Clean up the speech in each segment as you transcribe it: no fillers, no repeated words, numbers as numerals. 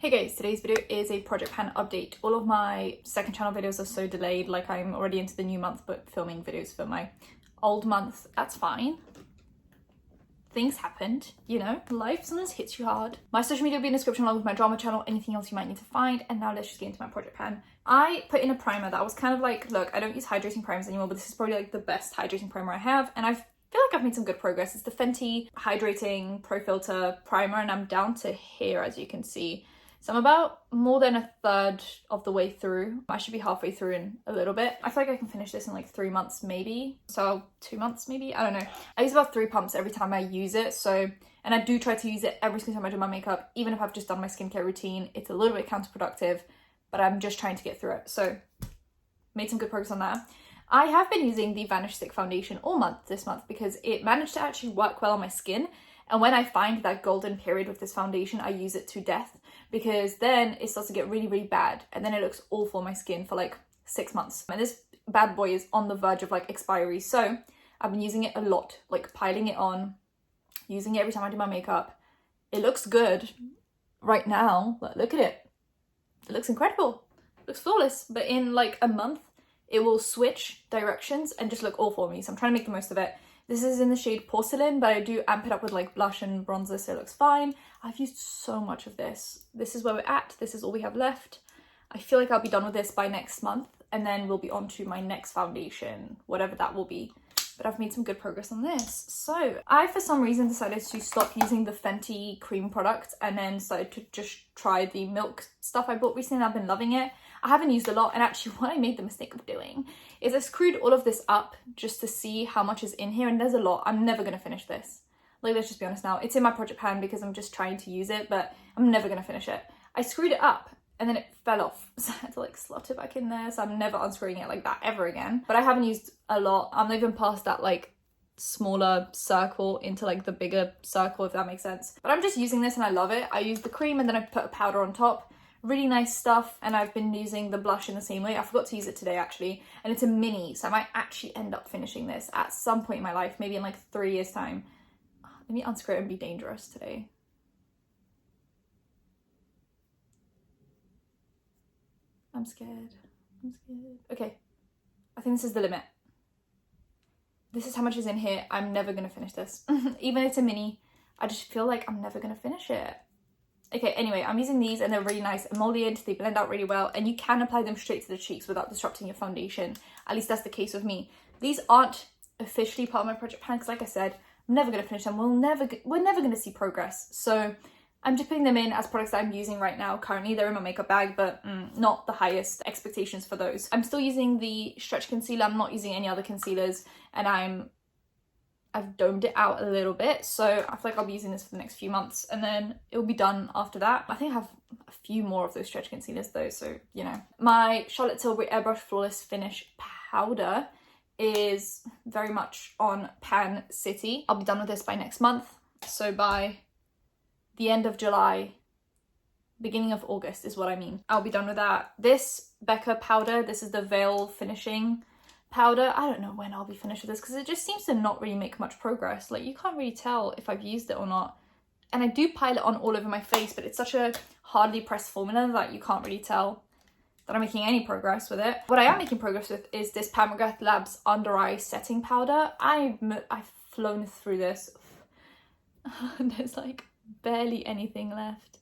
Hey guys, today's video is a project pan update. All of my second channel videos are so delayed, like I'm already into the new month but filming videos for my old month. That's fine. Things happened, you know, life sometimes hits you hard. My social media will be in the description along with my drama channel, anything else you might need to find. And now let's just get into my project pan. I put in a primer that I was kind of like, look, I don't use hydrating primers anymore, but this is probably like the best hydrating primer I have. And I feel like I've made some good progress. It's the Fenty Hydrating Pro Filter Primer and I'm down to here, as you can see. So I'm about more than a third of the way through. I should be halfway through in a little bit. I feel like I can finish this in like 3 months maybe. So 2 months maybe, I don't know. I use about 3 pumps every time I use it. So, and I do try to use it every single time I do my makeup. Even if I've just done my skincare routine, it's a little bit counterproductive, but I'm just trying to get through it. So made some good progress on that. I have been using the Vanish Stick foundation all month this month because it managed to actually work well on my skin. And when I find that golden period with this foundation, I use it to death because then it starts to get really, really bad. And then it looks awful on my skin for like 6 months. And this bad boy is on the verge of like expiry. So I've been using it a lot, like piling it on, using it every time I do my makeup. It looks good right now. Look at it. It looks incredible. It looks flawless. But in like a month, it will switch directions and just look awful on me. So I'm trying to make the most of it. This is in the shade Porcelain, but I do amp it up with like blush and bronzer, so it looks fine. I've used so much of this. This is where we're at. This is all we have left. I feel like I'll be done with this by next month, and then we'll be on to my next foundation, whatever that will be. But I've made some good progress on this. So I, for some reason, decided to stop using the Fenty cream product and then decided to just try the Milk stuff I bought recently, and I've been loving it. I haven't used a lot, and actually what I made the mistake of doing is I screwed all of this up just to see how much is in here, and there's a lot. I'm never going to finish this. Like, let's just be honest now. It's in my project pan because I'm just trying to use it, but I'm never going to finish it. I screwed it up and then it fell off, so I had to like slot it back in there, so I'm never unscrewing it like that ever again. But I haven't used a lot. I'm not even past that like smaller circle into like the bigger circle, if that makes sense. But I'm just using this and I love it. I use the cream and then I put a powder on top. Really nice stuff, and I've been using the blush in the same way. I forgot to use it today actually, and it's a mini, so I might actually end up finishing this at some point in my life, maybe in like 3 years time. Let me unscrew it and be dangerous today. I'm scared. Okay, I think this is the limit. This is how much is in here. I'm never gonna finish this. Even if it's a mini, I just feel like I'm never gonna finish it. Okay, anyway, I'm using these and they're really nice emollient. They blend out really well, and you can apply them straight to the cheeks without disrupting your foundation. At least that's the case with me. These aren't officially part of my project pan because, like I said, I'm never going to finish them. We're never going to see progress. So I'm just putting them in as products that I'm using right now. Currently, they're in my makeup bag, but not the highest expectations for those. I'm still using the stretch concealer. I'm not using any other concealers, and I've domed it out a little bit, so I feel like I'll be using this for the next few months and then it'll be done after that. I think I have a few more of those stretch concealers though, so you know. My Charlotte Tilbury Airbrush Flawless Finish powder is very much on Pan City. I'll be done with this by next month, so by the end of July, beginning of August is what I mean. I'll be done with that. This Becca powder, this is the Veil Finishing powder. I don't know when I'll be finished with this because it just seems to not really make much progress. Like, you can't really tell if I've used it or not. And I do pile it on all over my face, but it's such a hardly pressed formula that you can't really tell that I'm making any progress with it. What I am making progress with is this Pat McGrath Labs Under Eye Setting Powder. I've flown through this. There's like barely anything left.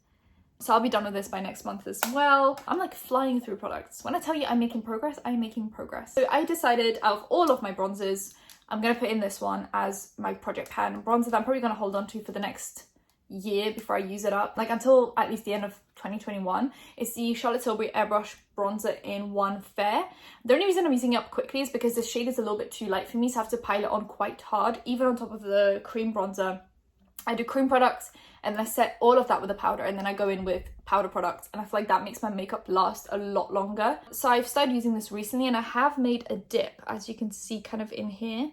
So I'll be done with this by next month as well. I'm like flying through products. When I tell you I'm making progress, I'm making progress. So I decided out of all of my bronzers, I'm going to put in this one as my project pan bronzer that I'm probably going to hold on to for the next year before I use it up. Like until at least the end of 2021. It's the Charlotte Tilbury Airbrush Bronzer in One Fair. The only reason I'm using it up quickly is because the shade is a little bit too light for me, so I have to pile it on quite hard. Even on top of the cream bronzer, I do cream products and then I set all of that with a powder, and then I go in with powder products, and I feel like that makes my makeup last a lot longer. So I've started using this recently and I have made a dip, as you can see kind of in here.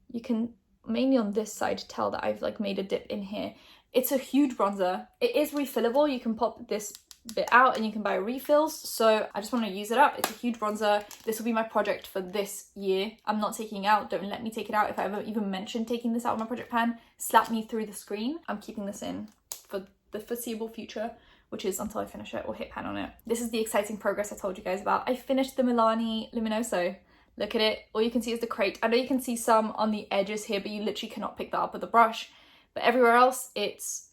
You can mainly on this side tell that I've like made a dip in here. It's a huge bronzer. It is refillable. You can pop this bit out and you can buy refills, so I just want to use it up. It's a huge bronzer. This will be my project for this year. I'm not taking it out. Don't let me take it out. If I ever even mention taking this out of my project pan, slap me through the screen. I'm keeping this in for the foreseeable future which is until I finish it or hit pan on it. This is the exciting progress I told you guys about. I finished the Milani Luminoso. Look at it. All you can see is the crate. I know you can see some on the edges here, but you literally cannot pick that up with a brush. But everywhere else, it's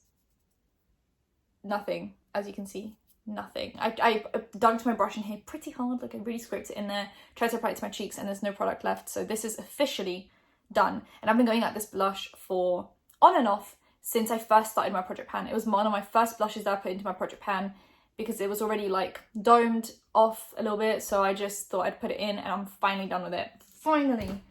nothing, as you can see. Nothing. I dunked my brush in here pretty hard, like I really scraped it in there, tried to apply it to my cheeks, and there's no product left. So this is officially done. And I've been going at this blush for on and off since I first started my project pan. It was one of my first blushes that I put into my project pan because it was already like domed off a little bit. So I just thought I'd put it in, and I'm finally done with it. Finally.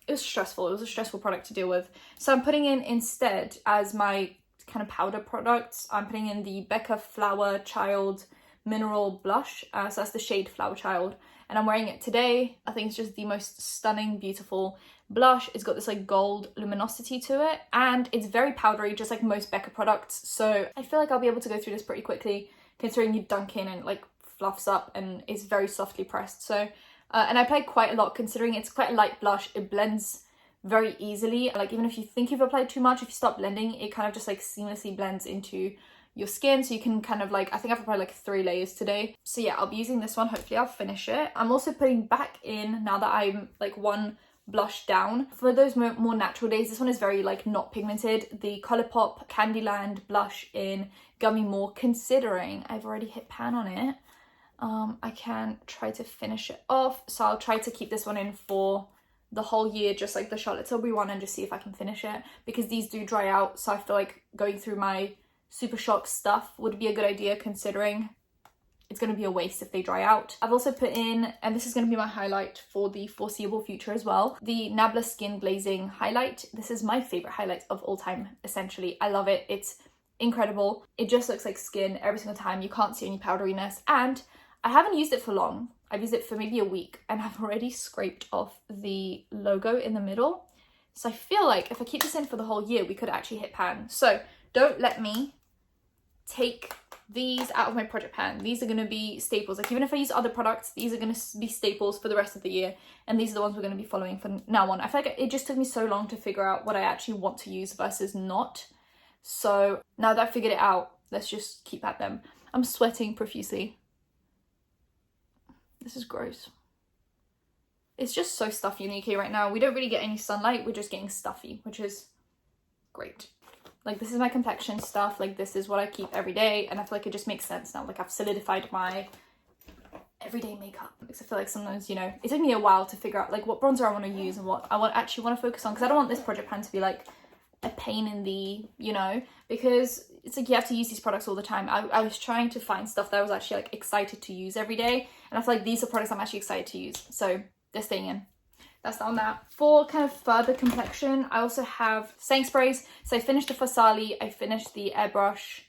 It was stressful. It was a stressful product to deal with. So I'm putting in instead as my kind of powder products, I'm putting in the Becca Flower Child Mineral Blush. So that's the shade Flower Child. And I'm wearing it today. I think it's just the most stunning, beautiful blush. It's got this like gold luminosity to it. And it's very powdery, just like most Becca products. So I feel like I'll be able to go through this pretty quickly, considering you dunk in and it like fluffs up and it's very softly pressed. So, and I applied quite a lot considering it's quite a light blush. It blends very easily. Like even if you think you've applied too much, if you stop blending, it kind of just like seamlessly blends into your skin. So you can kind of like, I think I've applied like 3 layers today. So yeah, I'll be using this one. Hopefully I'll finish it. I'm also putting back in, now that I'm like one blush down, for those more natural days. This one is very like not pigmented. The Colourpop Candyland blush in Gummy More, considering I've already hit pan on it. I can try to finish it off. So I'll try to keep this one in for the whole year, just like the Charlotte Tilbury one, and just see if I can finish it, because these do dry out. So I feel like going through my Super Shock stuff would be a good idea, considering it's going to be a waste if they dry out. I've also put in, and this is going to be my highlight for the foreseeable future as well, the Nabla Skin Glazing Highlight. This is my favorite highlight of all time, essentially. I love it. It's incredible. It just looks like skin every single time. You can't see any powderiness, and I haven't used it for long. I've used it for maybe a week, and I've already scraped off the logo in the middle. So I feel like if I keep this in for the whole year, we could actually hit pan. So don't let me take these out of my project pan. These are going to be staples. Like even if I use other products, these are going to be staples for the rest of the year. And these are the ones we're going to be following from now on. I feel like it just took me so long to figure out what I actually want to use versus not. So now that I've figured it out, let's just keep at them. I'm sweating profusely. This is gross. It's just so stuffy in the UK right now. We don't really get any sunlight. We're just getting stuffy, which is great. Like this is my complexion stuff. Like this is what I keep every day. And I feel like it just makes sense now. Like I've solidified my everyday makeup. Because I feel like sometimes, you know, it took me a while to figure out like what bronzer I want to use and what I actually want to focus on. Because I don't want this project pan to be like a pain in the, you know, because it's like you have to use these products all the time. I was trying to find stuff that I was actually like excited to use every day, and I feel like these are products I'm actually excited to use, so they're staying in. That's on that. For kind of further complexion, I also have setting sprays. So I finished the Fasali, I finished the Airbrush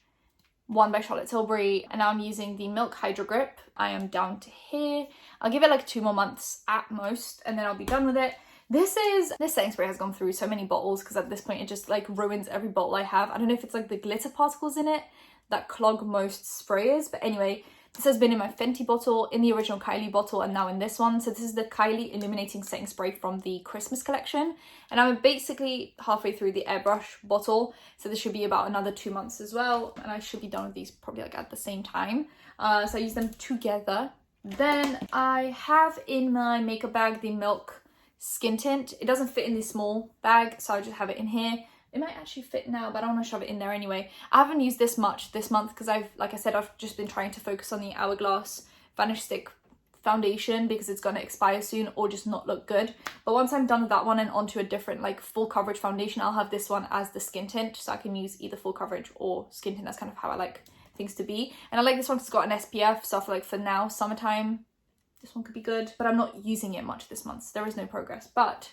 one by Charlotte Tilbury, and now I'm using the Milk Hydro Grip. I am down to here. I'll give it like 2 more months at most, and then I'll be done with it. This setting spray has gone through so many bottles, because at this point it just like ruins every bottle I have. I don't know if it's like the glitter particles in it that clog most sprayers, but anyway, this has been in my Fenty bottle, in the original Kylie bottle, and now in this one. So this is the Kylie Illuminating Setting Spray from the Christmas collection, and I'm basically halfway through the Airbrush bottle, so this should be about another 2 months as well, and I should be done with these probably like at the same time. So I use them together. Then I have in my makeup bag the Milk Skin Tint. It doesn't fit in this small bag, so I just have it in here. It might actually fit now, but I don't want to shove it in there anyway. I haven't used this much this month because like I said, I've just been trying to focus on the Hourglass Vanish Stick foundation because it's going to expire soon or just not look good. But once I'm done with that one and onto a different like full coverage foundation, I'll have this one as the skin tint, so I can use either full coverage or skin tint. That's kind of how I like things to be. And I like this one because it's got an SPF, so I feel like for now, summertime, this one could be good, but I'm not using it much this month, so there is no progress. But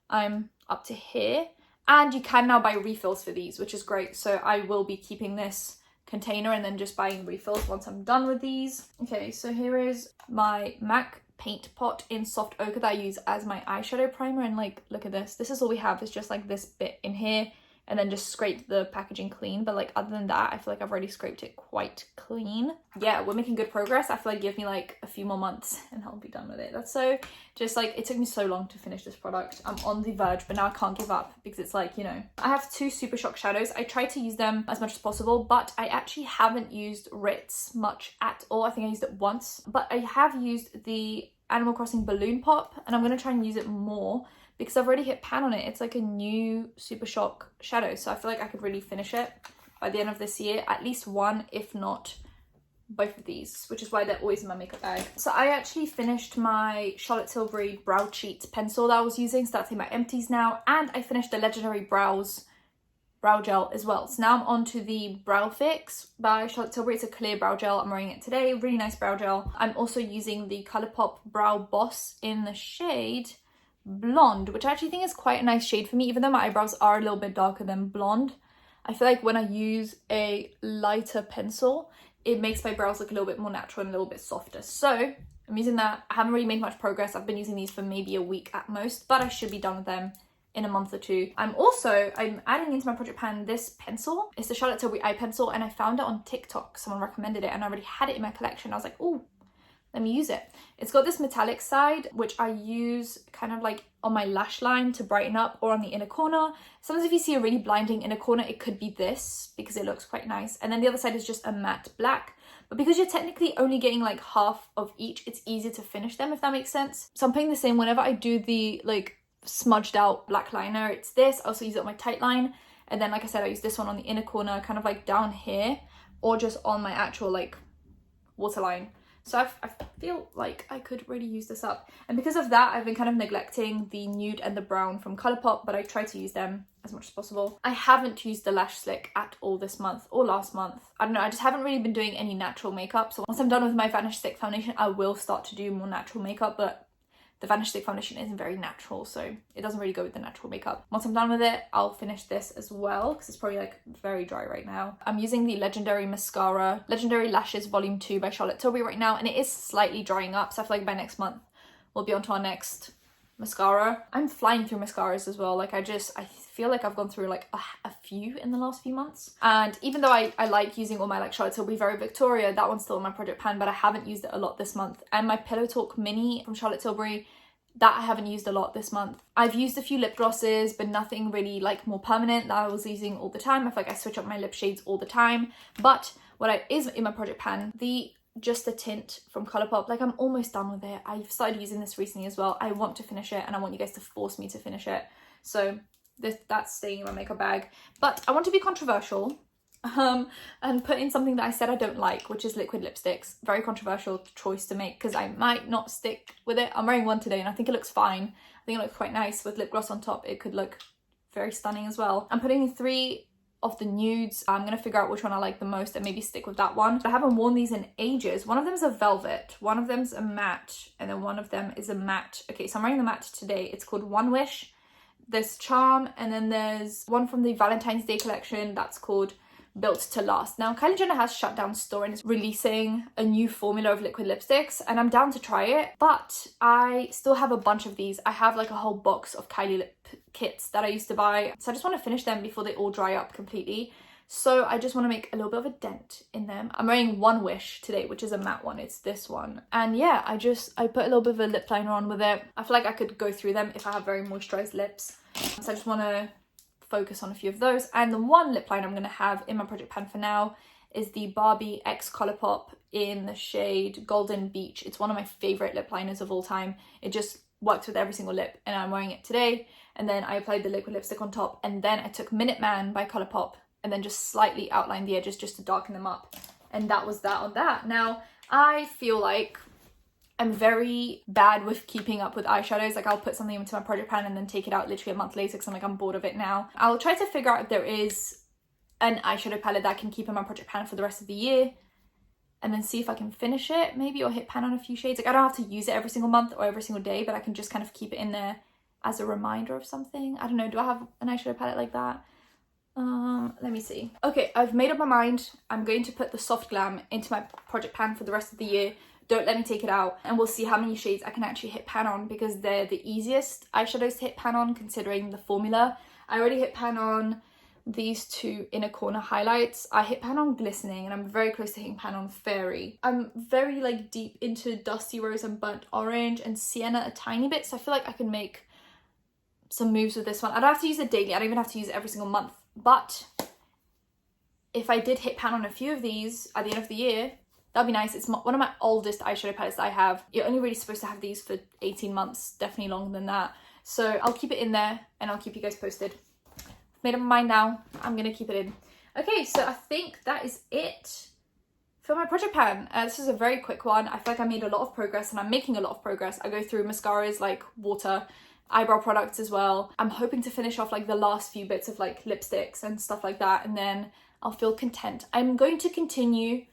I'm up to here, and you can now buy refills for these, which is great. So I will be keeping this container and then just buying refills once I'm done with these. Okay, so here is my MAC paint pot in soft ochre that I use as my eyeshadow primer, and like look at this. This is all we have, is just like this bit in here, and then just scrape the packaging clean. But like other than that, I feel like I've already scraped it quite clean. Yeah, we're making good progress. I feel like give me like a few more months and I'll be done with it. That's so just like, it took me so long to finish this product. I'm on the verge, but now I can't give up because it's like, you know, I have 2 Super Shock shadows. I try to use them as much as possible, but I actually haven't used Ritz much at all. I think I used it once, but I have used the Animal Crossing Balloon Pop, and I'm going to try and use it more because I've already hit pan on it. It's like a new Super Shock shadow, so I feel like I could really finish it by the end of this year. At least one, if not both of these, which is why they're always in my makeup bag. So I actually finished my Charlotte Tilbury Brow Cheat pencil that I was using, so that's in my empties now, and I finished the Legendary Brows brow gel as well. So now I'm on to the Brow Fix by Charlotte Tilbury. It's a clear brow gel. I'm wearing it today. Really nice brow gel. I'm also using the Colourpop Brow Boss in the shade Blonde, which I actually think is quite a nice shade for me, even though my eyebrows are a little bit darker than blonde. I feel like when I use a lighter pencil, it makes my brows look a little bit more natural and a little bit softer. So I'm using that. I haven't really made much progress. I've been using these for maybe a week at most, but I should be done with them in a month or 2. I'm adding into my project pan this pencil. It's the Charlotte Tilbury eye pencil, and I found it on TikTok. Someone recommended it and I already had it in my collection. I was like, oh, let me use it. It's got this metallic side, which I use kind of like on my lash line to brighten up, or on the inner corner. Sometimes if you see a really blinding inner corner, it could be this because it looks quite nice. And then the other side is just a matte black. But because you're technically only getting like half of each, it's easier to finish them, if that makes sense. So I'm putting the same whenever I do the like smudged out black liner. It's this. I also use it on my tight line, and then like I said, I use this one on the inner corner, kind of like down here, or just on my actual like waterline. So I feel like I could really use this up, and because of that I've been kind of neglecting the nude and the brown from Colourpop, but I try to use them as much as possible. I haven't used the Lash Slick at all this month or last month. I don't know, I just haven't really been doing any natural makeup. So once I'm done with my Vanish Stick foundation, I will start to do more natural makeup, but the Vanish Stick foundation isn't very natural, so it doesn't really go with the natural makeup. Once I'm done with it, I'll finish this as well, because it's probably like very dry right now. I'm using the Legendary Mascara, Legendary Lashes Volume 2 by Charlotte Tilbury right now, and it is slightly drying up, so I feel like by next month, we'll be on to our next mascara. I'm flying through mascaras as well. Like I feel like I've gone through like a few in the last few months. And even though I like using all my like Charlotte Tilbury Very Victoria, that one's still in my project pan, but I haven't used it a lot this month. And my Pillow Talk Mini from Charlotte Tilbury, that I haven't used a lot this month. I've used a few lip glosses, but nothing really like more permanent that I was using all the time. I feel like I switch up my lip shades all the time. But what is in my project pan, just the tint from Colourpop, like I'm almost done with it. I've started using this recently as well. I want to finish it, and I want you guys to force me to finish it. So that's staying in my makeup bag. But I want to be controversial and put in something that I said I don't like, which is liquid lipsticks. Very controversial choice to make because I might not stick with it. I'm wearing one today and I think it looks fine. I think it looks quite nice with lip gloss on top. It could look very stunning as well. I'm putting in 3 of the nudes. I'm gonna figure out which one I like the most and maybe stick with that one. I haven't worn these in ages. One of them's a velvet, one of them's a matte, and then one of them is a matte. Okay, so I'm wearing the matte today. It's called One Wish. There's Charm, and then there's one from the Valentine's Day collection that's called Built to Last. Now Kylie Jenner has shut down store and is releasing a new formula of liquid lipsticks, and I'm down to try it, but I still have a bunch of these. I have like a whole box of Kylie lip kits that I used to buy, so I just want to finish them before they all dry up completely. So I just want to make a little bit of a dent in them. I'm wearing One Wish today, which is a matte one. It's this one. And yeah, I put a little bit of a lip liner on with it. I feel like I could go through them if I have very moisturized lips. So I just want to focus on a few of those. And the one lip liner I'm going to have in my project pan for now is the Barbie X Colourpop in the shade Golden Beach. It's one of my favorite lip liners of all time. It just works with every single lip, and I'm wearing it today. And then I applied the liquid lipstick on top, and then I took Minute Man by Colourpop and then just slightly outlined the edges just to darken them up. And that was that on that. Now, I feel like I'm very bad with keeping up with eyeshadows. Like I'll put something into my project pan and then take it out literally a month later because I'm like, I'm bored of it now. I'll try to figure out if there is an eyeshadow palette that I can keep in my project pan for the rest of the year, and then see if I can finish it maybe, or hit pan on a few shades. Like I don't have to use it every single month or every single day, but I can just kind of keep it in there as a reminder of something. I don't know, do I have an eyeshadow palette like that? Let me see. Okay, I've made up my mind. I'm going to put the Soft Glam into my project pan for the rest of the year. Don't let me take it out, and we'll see how many shades I can actually hit pan on, because they're the easiest eyeshadows to hit pan on considering the formula. I already hit pan on these two inner corner highlights. I hit pan on Glistening and I'm very close to hitting pan on Fairy. I'm very like deep into Dusty Rose and Burnt Orange and Sienna a tiny bit, so I feel like I can make some moves with this one. I don't have to use it daily, I don't even have to use it every single month, but if I did hit pan on a few of these at the end of the year, that'd be nice. It's one of my oldest eyeshadow palettes that I have. You're only really supposed to have these for 18 months, definitely longer than that. So I'll keep it in there and I'll keep you guys posted. Made up my mind now, I'm gonna keep it in. Okay, so I think that is it for my project pan. This is a very quick one. I feel like I made a lot of progress and I'm making a lot of progress. I go through mascaras like water, eyebrow products as well. I'm hoping to finish off like the last few bits of like lipsticks and stuff like that, and then I'll feel content. I'm going to continue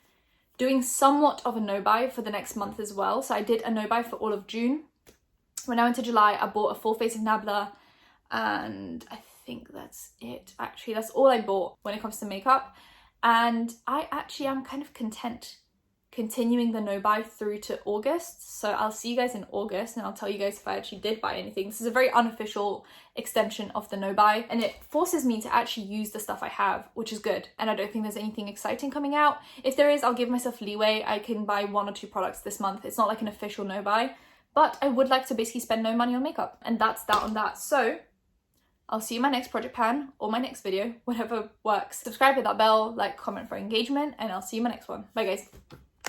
doing somewhat of a no-buy for the next month as well. So I did a no-buy for all of June. When I went to July, I bought a full face of Nabla, and I think that's it. Actually, that's all I bought when it comes to makeup. And I actually am kind of content continuing the no-buy through to August. So I'll see you guys in August and I'll tell you guys if I actually did buy anything. This is a very unofficial extension of the no-buy, and it forces me to actually use the stuff I have, which is good. And I don't think there's anything exciting coming out. If there is, I'll give myself leeway. I can buy 1 or 2 products this month. It's not like an official no-buy, but I would like to basically spend no money on makeup, and that's that on that. So I'll see you in my next project pan or my next video, whatever works. Subscribe, hit that bell, like, comment for engagement, and I'll see you in my next one. Bye guys.